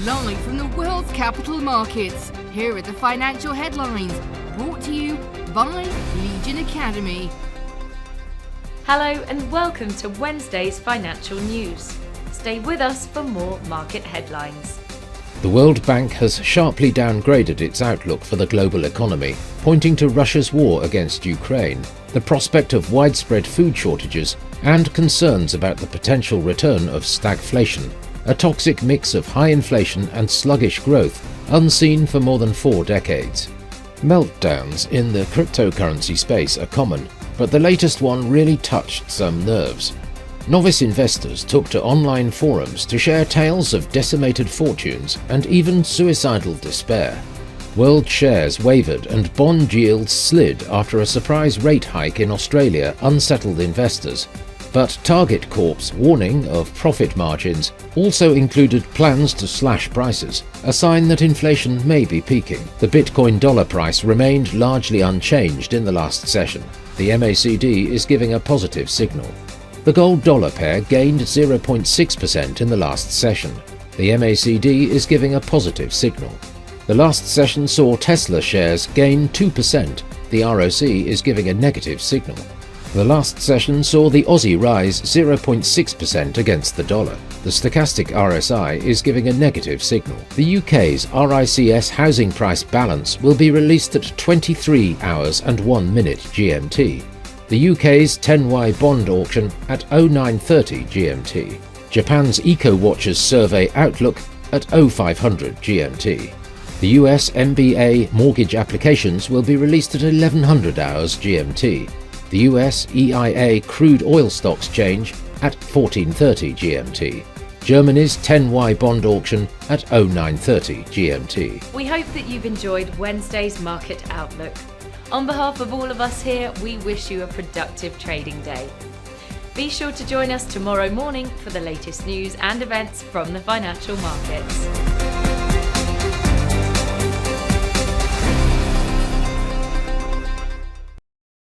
Live from the world's capital markets, here are the financial headlines, brought to you by Legion Academy. Hello and welcome to Wednesday's financial news. Stay with us for more market headlines. The World Bank has sharply downgraded its outlook for the global economy, pointing to Russia's war against Ukraine, the prospect of widespread food shortages, and concerns about the potential return of stagflation, a toxic mix of high inflation and sluggish growth unseen for more than 4 decades. Meltdowns in the cryptocurrency space are common, but the latest one really touched some nerves. Novice investors took to online forums to share tales of decimated fortunes and even suicidal despair. World shares wavered and bond yields slid after a surprise rate hike in Australia unsettled investors. But Target Corp's warning of profit margins also included plans to slash prices, a sign that inflation may be peaking. The Bitcoin dollar price remained largely unchanged in the last session. The MACD is giving a positive signal. The gold-dollar pair gained 0.6% in the last session. The MACD is giving a positive signal. The last session saw Tesla shares gain 2%. The ROC is giving a negative signal. The last session saw the Aussie rise 0.6% against the dollar. The stochastic RSI is giving a negative signal. The UK's RICS housing price balance will be released at 23 hours and 1 minute GMT. The UK's 10Y bond auction at 0930 GMT. Japan's EcoWatchers survey outlook at 0500 GMT. The US MBA mortgage applications will be released at 1100 hours GMT. The US EIA crude oil stocks change at 1430 GMT. Germany's 10Y bond auction at 0930 GMT. We hope that you've enjoyed Wednesday's market outlook. On behalf of all of us here, we wish you a productive trading day. Be sure to join us tomorrow morning for the latest news and events from the financial markets.